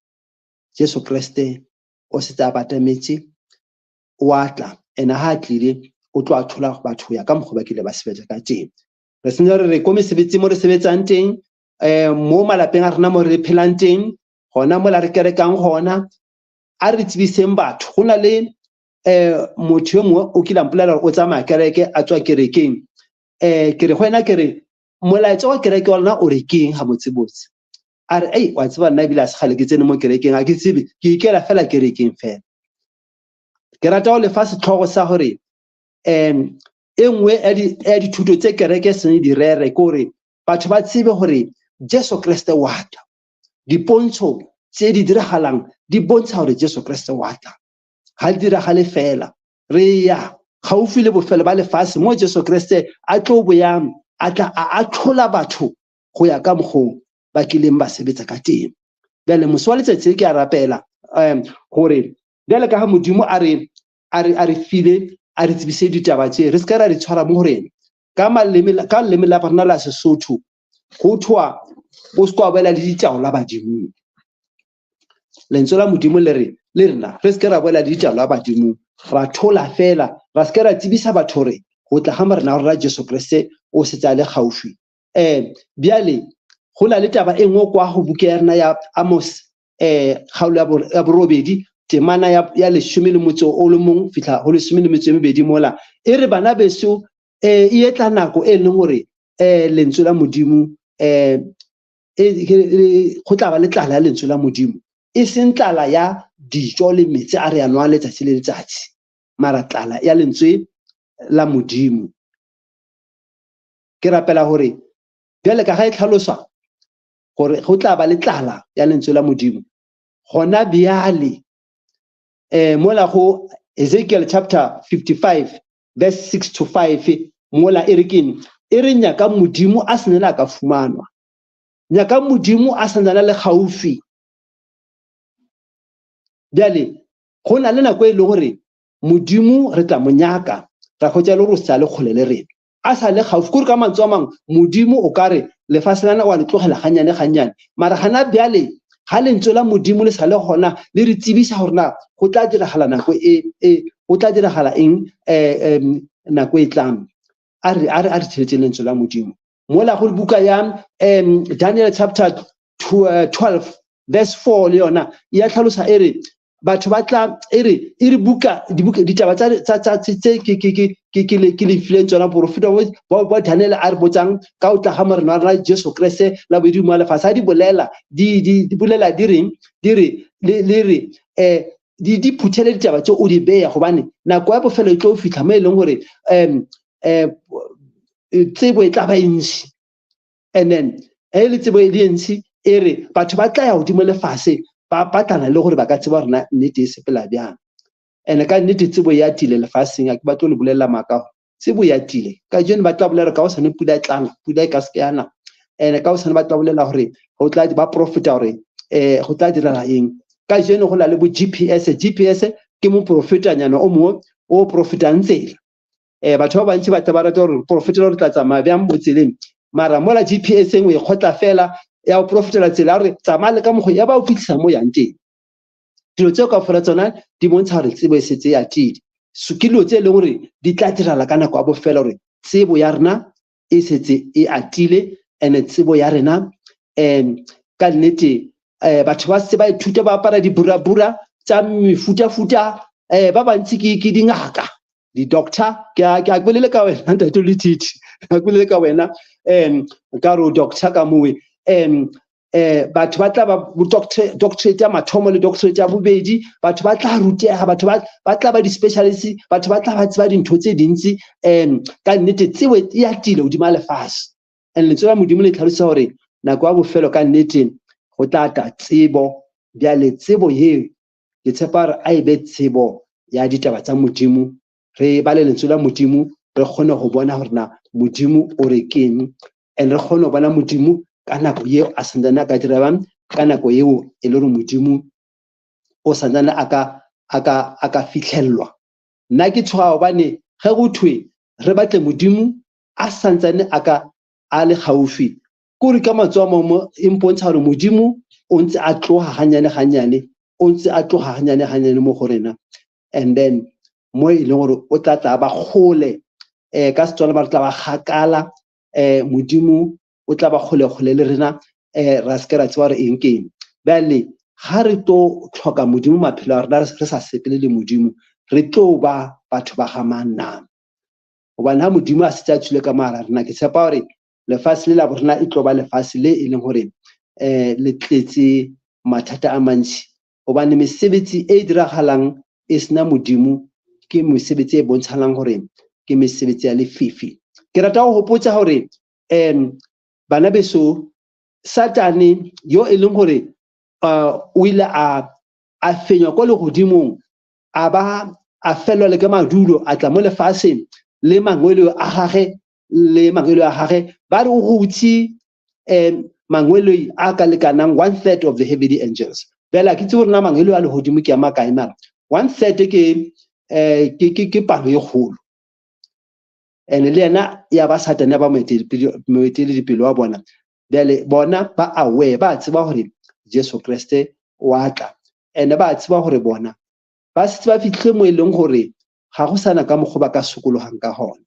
Jesu Kriste o se tsa batametse wa tla ena ha tlile o tlo a thola batho ya ka mogwe ba kile ba sebetsa ka teng re senya re ko mesebetsi mo re sebetsang teng mo malapeng a rena mo re phelang teng gona mo la re kerekang gona a re tsebiseng batho go na le motho yo mongwe o kila mpolela o tsamaya kereke a tswa kerekeng ke re go ena ke re molaetsa wa kereke wa lona o re keng ga botsebotse a re wa tseba nna ebile a se gale ke tsene mo kerekeng a ke tsebe ke ikela fela kerekeng fela ke rata go lefa setlhogo sa gore nngwe ya dithuto tse kereke se di rere ke gore batho ba tsebe gore Jesu Kriste wa tla dipontsho tse di diragalang di bontsha gore Jesu Kriste wa tla ga di diragale fela re ya gaufi le bofelo ba lefatshe mo Jesu Kriste a tlo boyang a tla a tlhola batho go ya ka mogong ba kileng ba sebetsa ka teng bjale moso wa letsatsi ke a rapela gore bjale ka ga modimo a re file a re tsebise ditaba tse re ska ra di tshwara mo gorena ka leleme la rona la Sesotho go thwa o se kwa boela le ditaola badimo lentswe la modimo le rena re ska ra boela le ditaola badimo ra thola fela ra ska ra tsebisa batho gore go tla ga morena wa Jesu Kriste o se tsa le gaufi bjale go na le taba e nngwe kwa go buke ya rena ya Amos kgaolo ya borobedi temana ya 11 fihla go 12 mola e re bana beso e etla nako e leng gore lentswe la modimo go tla ba le tlala ya lentswe la modimo e seng tlala ya dijo le metsi a re a nwa letsatsi le letsatsi mara tlala ya lentswe la modimo ke rapela gore bjale ka ga e tlhaloswa gore go tla ba le tlala ya lentswe la modimo gona bjale mola go Ezekiel chapter 55 verse 6 to 5 mola e re nyaka modimo a senela ka fumanwa nyaka modimo a senela le gaufi bjale go na le nako e le gore modimo re tla monyaka ra khotsa le go sa le kgole le rena a sa le gaufi kore ka mantswe a mangwe modimo o ka re lefatshe lana wa le tlogela ganyane mara gana bjale ga lentswe la modimo le sa le gona le re tsebisa gore na go tla diragala nako go tla diragala eng nako e tlang a re tshetse lentswe la modimo mola go buka ya Daniel chapter 12 verse 4 le yona ya tlhalosa ere batho ba tla ere buka ditaba tsa tse ke le influence tsona profeta ba Daniel a re botsang ka o tla ga morena wa Jesu Kriste la bodimo la fasa di bolela di bolela di reng di re di phuthele ditaba tse o di beya gobane nako ya bofelo e tlo fitla mo e leng gore tsebo e tla ba ntsi and then le tsebo e le ntsi ere batho ba tla ya godimo lefase ba patlana le gore ba ka tseba rena nnete e sepela bjang and ka nnete tsebo ya tile lefaseng a ke batlo le bolela maka tsebo ya tile ka jone ba tla bolela ka o sane pula tlang pula e ka se yana and ka o sane ba tla bolela gore go tla ba profeta gore go tla direla eng ka jone go la le bo GPS ke mo profetanyana o mo o profetang tsela batho ba bantsi ba tla ba rata gore profeta re tla tsamaya bjang mo tseleng mara mola GPS engwe e khotla fela ya o profetela tsela re tsamaya le ka mogo ya ba o fitlhisa mo yang teng dilo tse ka fela tsona di bontsha gore tsebo e setse ya tidi so ke dilo tse e leng gore di tla dirala ka nako a bofela gore tsebo ya rena e setse e atile and tsebo ya rena ka nnete batho ba se ba ithuta ba apara diburabura tsa mefuta-futa ba bantsi ke dingaka di-doctor ke a bolele ka wena ntate le titi ke bolele ka wena ka ro doctor ka mowe batho ba tla ba doctorate ya mathomo le doctorate ya bobedi batho ba tla rutega batho ba tla ba di-specialist batho ba tla ba tseba dintho tse dintsi ka nnete tsebo e atile godimo lefase and lentswe la modimo le tlhalosa gore nako ya bofelo ka nnete go tla ta tsebo bjale tsebo ye ke tshepa gore a e be tsebo ya ditaba tsa modimo re ba le lentswe la modimo re kgone go bona gore na modimo o re keng and re kgone go bona modimo ka nako yeo a santsane ka dira ka nako yeo e le gore modimo o santsane a ka fitlhelelwa nna ke tshoga gobane ge go thwe re batle modimo a santsane a le gaufi kore ka matsoa mo e mpontsha gore modimo o ntse a tloga ganyane o ntse a tloga ganyane mo go rena and then mo e leng gore o tla ba gole ka Setswana ba re tla ba gakala modimo o tla ba kgole le rena ra se ke ra tseba gore eng keng bjale ga re tlo tlhoka modimo maphelo a rena re sa sepele le modimo re tlo ba batho ba ga manama gobane ga modimo a setse a tshwile ka mara rena ke tshepa gore lefase le la borena e tlo ba lefase le e leng gore le tletse mathata a mantši gobane mesebetsi e diragalang e sena modimo ke mesebetsi e bontshalang gore ke mesebetsi ya lefifi ke rata go gopotsa gore bana beso Satane yo e leng gore o ile a fenywa ko le godimong a ba a felwa le ke madulo a tla mo lefaseng le mangwelo a gage ba re o gotsi mangwelo a ka lekanang 1/3 of the heavenly angels bela ke tse gore na mangwelo a le godimo ke a makae mara 1/3 ke palo e kgolo and le yena ya ba Satane ba moeteledipele wa bona bjale bona ba aware ba tseba gore Jesu Kriste wa tla and ba tseba gore bona ba se ba fitlhe mo e leng gore ga go sana ka mogo ba ka sokologang ka gona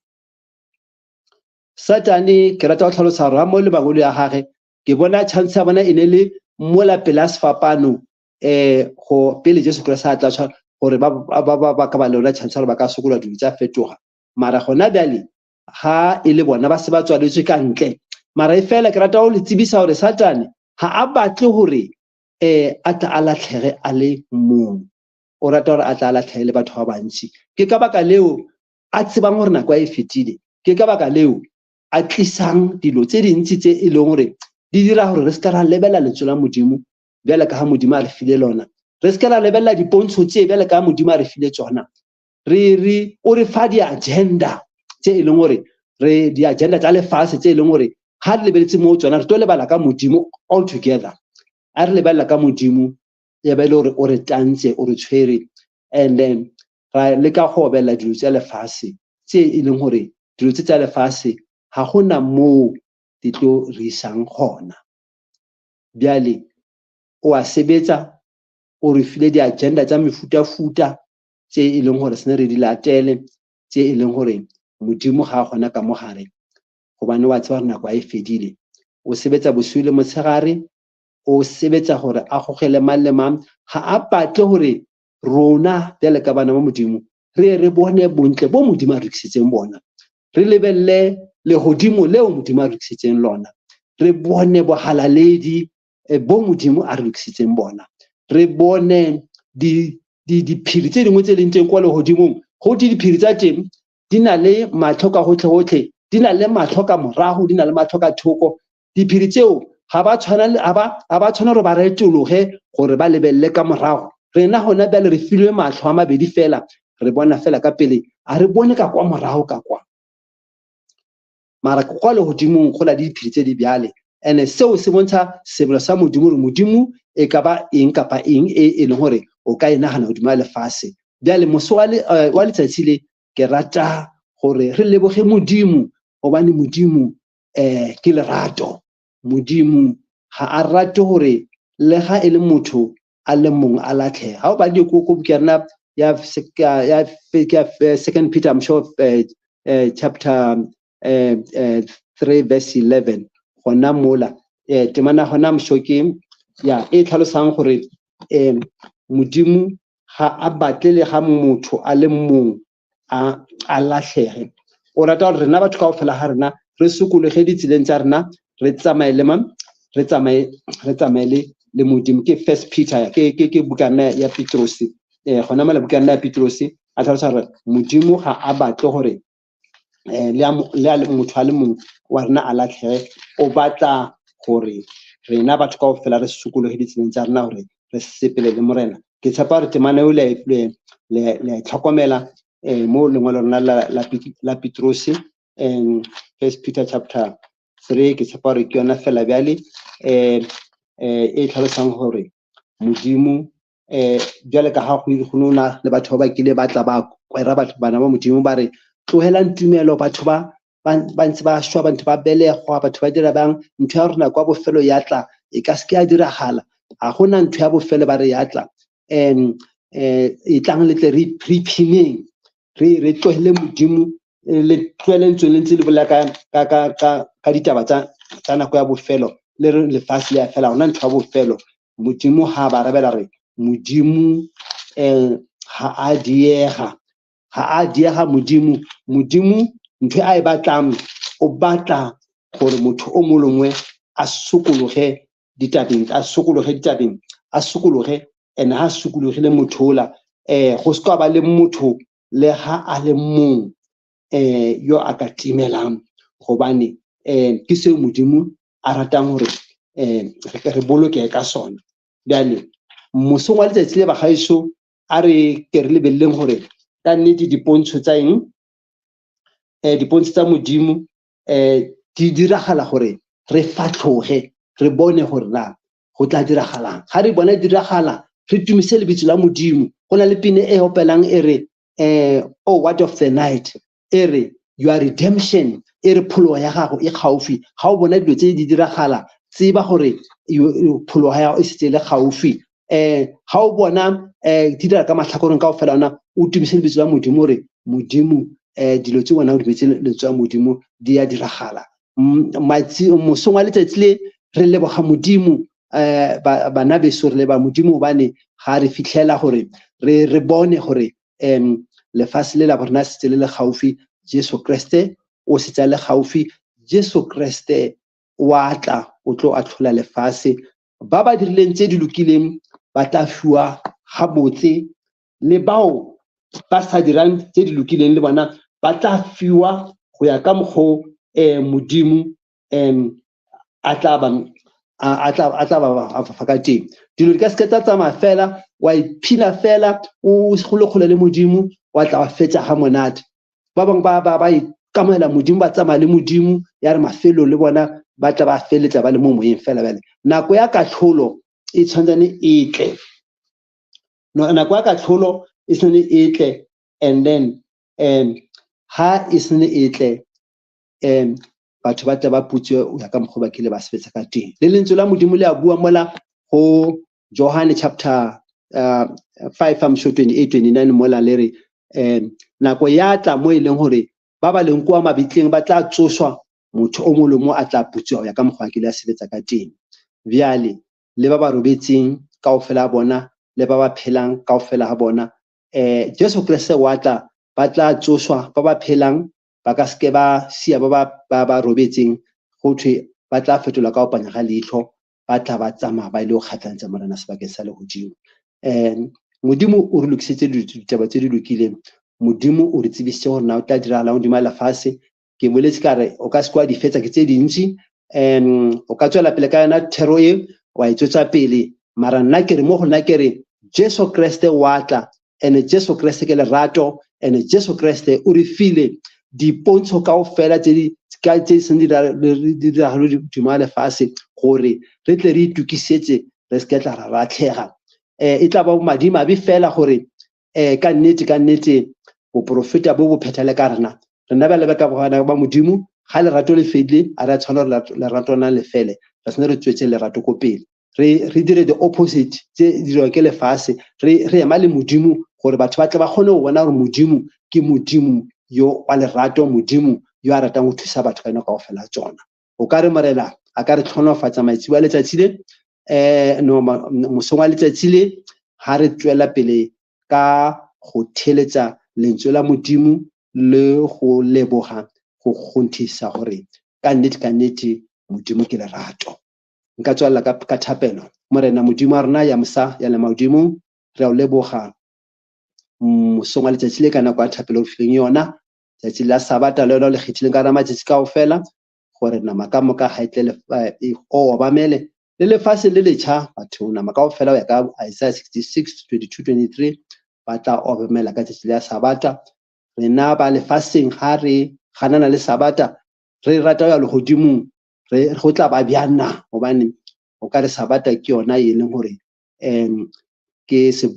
Satane ke rata go tlhalosa gore mo le bangolo ya gage ke bona chance ya bona e ne le mo la pela sefapano go pele Jesu Kriste a tla tshwara gore ba ka ba le ona chance gore ba ka sokola dilo tsa fetoga mara gona bjale ga e le bona ba se ba tswaletswe ka ntle mara e fela ke rata go le tsebisa gore Satane ga a batle gore a tla a latlhege a le mong o rata gore a tla a latlhege le batho ba bantsi ke ka baka leo a tsebang gore nako e fetile ke ka baka leo a tlisang dilo tse dintsi tse e leng gore di dira gore re se ka ra lebella lentswe la modimo bjale ka ga modimo a re file lona re se ka ra lebella dipontsho tse bjale ka modimo a re file tsona o re fa di-agenda tse e leng gore di-agenda tsa lefase tse e leng gore ga re lebeletse mo tsona re tlo lebala ka modimo all together a re lebelela ka modimo ya ba e le gore o re tantse o re tshwere and then ra le ka go obela dilo tsa lefase tse e leng hore dilo tse tsa lefatshe ha gona moo di tlo re isang gona. Bjale o a sebetsa o re file di-agenda tsa mefutafuta tse e leng hore sene re di latele, tse e leng hore Modimo ga a gona ka mogare gobane wa tseba gore nako a e fedile. O sebetsa bosiu le motshegare, o sebetsa gore a gogele mang le mang, ga a batle gore rona bjale ka bana ba Modimo re bone bontle bo Modimo a rekisitseng bona, re lebelle lehodimo leo Modimo a rekisitseng lona, re bone bohalaledi bo Modimo a rekisitseng bona, re bone diphiri tse dingwe tse leng teng kwa lehodimong. Go di diphiri tsa teng di na le matlho ka gotlhe-gotlhe, di na le matlho ka morago, di na le matlho ka thoko. Diphiri tseo ga ba tshwana gore ba retologe gore ba lebelle ka morago. Rena gona bjale re filwe matlho a mabedi fela, re bona fela ka pele, a re bone ka kwa morago ka kwa. Mara kwa lehodimong go la diphiri tse di bjale, and seo se bontsha sebelo sa Modimo gore Modimo e ka ba eng kapa eng e leng gore o ka e nagana hodima lefatshe. Bjale mose wa letsatsi le ke rata gore re leboge Modimo gobane Modimo ke lerato. Modimo ga a rate gore le ga e le motho a le mong a latlhega. Ga o ba di ko bukana ya 2 Peter, I'm sure, chapter 3 verse 11, gona mola temana gona mshoke ya e tlhalosang gore Modimo ga a batle le ga motho a le mong a latlhege. O rata gore rena batho kaofela ga rena re sokolege ditseleng tsa rena, re tsamaye le Modimo. Ke 1 Peter ke bukana ya Petros, gona mala bukana ya Petros a tlhalosa gore Modimo ga a batle gore le a motho a le mong wa rena a latlhege. O batla gore rena batho kaofela re sokolege ditseleng tsa rena gore re sepele le morena. Ke tshepa gore temana eo le tlhokomela mo lengwalo lona la Petros, 1 Peter chapter 3, ke tshepa gore ke yona fela bjale e tlhalosang gore Modimo bjale ka ga go nona le batho ba kile ba tla ba kwera batho bana ba Modimo ba re tlohelang tumelo, batho ba ntse ba shwa, batho ba belegwa, batho ba dira bang, ntho ya rona kwa bofelo ya tla e ka se ke ya diragala. Ga gona ntho ya bofelo ba re ya tla e tlang le tle re iphineng, re tlohele Modimo le tlohele ntse le ntse le bolela ka ditaba tsa nako ya bofelo, le re lefatshe le ya fela, gona ntho ya bofelo. Modimo ha ba rabela re Modimo ha a diega Modimo ntho a e batlang, o batla gore motho o molongwe a sokologe ditabeng, a sokologe and ha sokologile motho ola go se ka ba le motho le ha a le mong yo a ka timelang, gobane ke seo Modimo a ratang gore re boloke ka sona. Bjale mosong wa letsatsi le bagaetsho a re ke re lebelleng gore ka nnete dipontsho tsa eng, dipontsho tsa Modimo di diragala gore re fatlhoge, re bone gore na go tla diragalang. Ga re bona diragala re tumise lebitso la Modimo. Go na le pine e opelang e re oh what of the night, e re your redemption, e re phologo ya gago e gaufi. Ga o bona dilo tse di diragala, tseba gore phologo ya gago e setse le gaufi. Ga o bona di dira ka matlhakoreng kaofela ona, o tumise lebitso la Modimo gore Modimo dilo tse wena o di betse letso ya Modimo di ya diragala. Mosong wa letsatsi le re leboga Modimo, bana beso re leba Modimo bane ga re fitlhela gore re bone gore lefatshe le la borena setse le gaufi. Jesu Kriste o setse le gaufi, Jesu Kriste wa tla o tlo a tlhola lefatshe. Ba ba dirileng tse di lokileng ba tla fiwa ga botse, le bao ba sa dirang tse di lokileng le bona ba tla fiwa go ya ka mokgwa Modimo a tla ba fa ka teng. Dilo di ka se tsa tsamaya fela, wa iphina fela o kgole le Modimo, wa tla wa fetsa ga monate. Ba bangwe ba ikamela Modimo, ba tsamaya le Modimo, ya re mafelo le bona ba tla ba feletsa ba le mo moyeng fela. Bjale nako ya katlholo e tshwantsane e tle, nako ya katlholo e tshwantsane e tle, and then ha e sene e tle batho ba tla ba putswe ho ya ka mokgwa ba kile ba sebetsa ka teng. Le lentswe la Modimo le a bua mola ho Johane chapter 5 I'm sure 28-29 mola le re nako ya tla mo e leng hore ba ba leng kwa mabitleng ba tla tsoswa motho o mong le mo a tla putswa ho ya ka mokgwa kile a sebetsa ka teng. Bjale le ba ba robetseng kaofela bona le ba ba phelang kaofela ha bona Jesu Kriste wa tla ba tla tsoswa ba ba phelang ba ka ske ba sia ba robetseng go thwe ba tla fetola ka opanya ga leihlo ba tla ba tsamaya ba ile go kgatlantsa morena sebakeng sa lehodimo. Modimo o re lokisetse ditaba tse di lokileng. Modimo o re tsebisitse gore na o tla dira la hodima lefatshe. Ke boletse ka re o ka se kwa di fetsa ke tse dintsi o ka tswela pele ka yona thero e wa itsotsa pele mara nna ke re mo go nna ke re Jesu Kriste wa tla ene Jesu Kriste ke lerato ene Jesu Kriste o re file dipontsho kaofela tse di seng di diragalo hodima lefatshe gore re tle re itukisetse re se ke tla ra ratlhega. E tla ba madimabe fela gore ka nnete boprofeta bo bo phethale ka rena rena ba lebe ka bogana ba Modimo ga lerato le fedile a re tshwana lerato na le fele re sene re tswetse lerato ko pele re dire the opposite tse dirwa ke lefatshe re ema le Modimo gore batho ba tle ba kgone go bona gore Modimo ke Modimo yo wa lerato, Modimo yo a ratang go thusa batho ka ena kaofela tsona. O ka re morena a ka re tlhonofatsa maitsiboa letsatsi le mosong wa letsatsi le ha re tswela pele ka go theletsa lentswe la Modimo le go leboga go kgontisa gore ka nnete Modimo ke lerato. Nka tswalla ka thapelo morena Modimo a rena ya mosa ya le Modimo re a o leboga mosong wa letsatsi le ka nako ya thapelo o fileng yona tsatsi la Sabata le lona le kgethileng ka matsatsi kaofela gore nama ka moka ha itle o obamele le lefatshe le letjha batho nama kaofela ho ya ka Isaiah 66:22-23 ba tla obamela ka tsatsi la Sabata. Rena ba lefatsheng ha re ganana le Sabata re rata ya lehodimong re go tla ba bjana hobane o ka re Sabata ke yona e leng hore ke se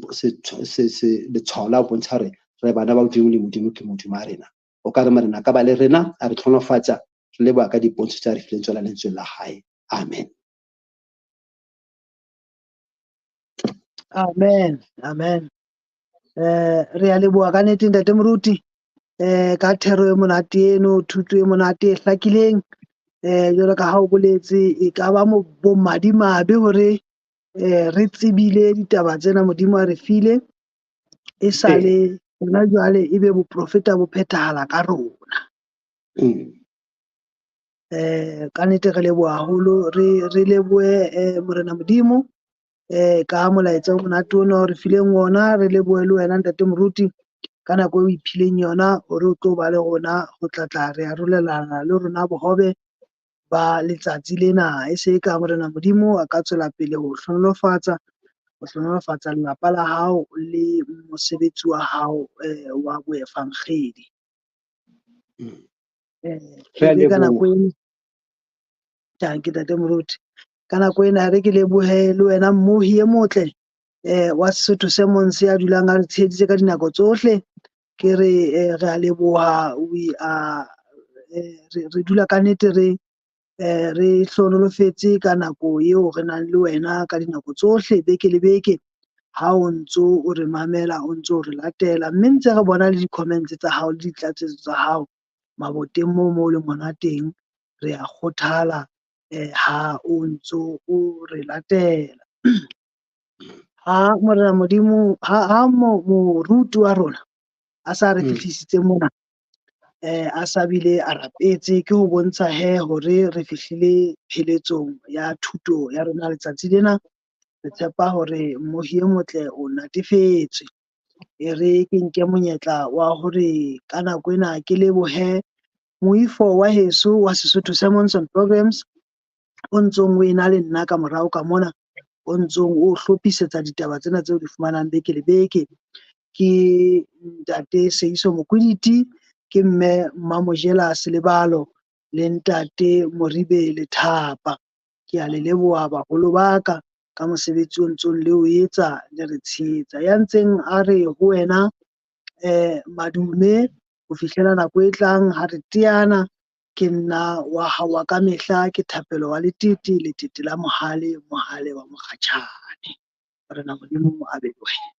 letshwao la bontsha re bana ba Modimo le Modimo ke Modimo a rena. O ka re morena ka ba le rena a re tlhonofatsa re leboha ka dipontsho tsa re fileng tsona lentswe la hae. Amen. Amen. Re a leboha ka nnete ntate moruti ka thero e monate eno, thuto e monate e hlakileng jwalo ka ha o boletse e ka ba bomadimabe hore re tsebile ditaba tsena Modimo a re file e sale hona jwale ebe boprofeta bo phethahala ka rona. Ka nnete re leboha haholo re lebohe morena Modimo ka molaetsa o monate ona o re fileng ona. Re lebohe le wena ntate moruti ka nako o iphileng yona hore o tlo ba le rona go tlatla re arolelana le rona bohobe ba letsatsi lena. E se ka morena Modimo a ka tswela pele ho hlonolofatsa lelapa la hao le mosebetsi wa hao wa boefangedi. Ka nako ena ke ntate moruti ka nako ena re ke lebohe le wena mmohi e motle wa Sesotho se mong se a dulang a re tsheditse ka dinako tsohle. Ke re re a leboha re dula ka nnete re hlonolofetse ka nako eo re nang le wena ka dinako tsohle beke le beke ha o ntso o re mamela o ntso o re latela, mme ntse re bona le di-comments tsa hao le ditlatsetso tsa hao maboteng moo le mona teng. Re a kgothala ha o ntso o re latela. Ha morena Modimo ha moruti wa rona a sa re fihlisitse mona a sa bile a rapetse ke ho bontsha hore re fihlile pheletsong ya thuto ya rona letsatsi lena. Re tshepa hore mohi e motle o natefetswe. E re ke nke monyetla wa hore ka nako ena ke lebohe moifo wa heso wa Sesotho Sermons and Programs o ntsong o ena le nna ka morao ka mona o ntsong o hlophisetsa ditaba tsena tseo di fumanang beke le beke. Ke ntate Seiso Mokwediti, ke mme Mmamojela Selebalo le ntate Moribe Lethapa. Ke a le leboha baholo ba ka mosebetsi o ntsong le o etsa le re tshehetsa. Ya ntseng a re ho wena madume ho fihlela nako e tlang ha re teana. Ke nna wa hawa ka mehla, ke Thapelo wa Letiti, Letiti la mohale, mohale wa mokgatjhane. Re na Modimo a be le wena.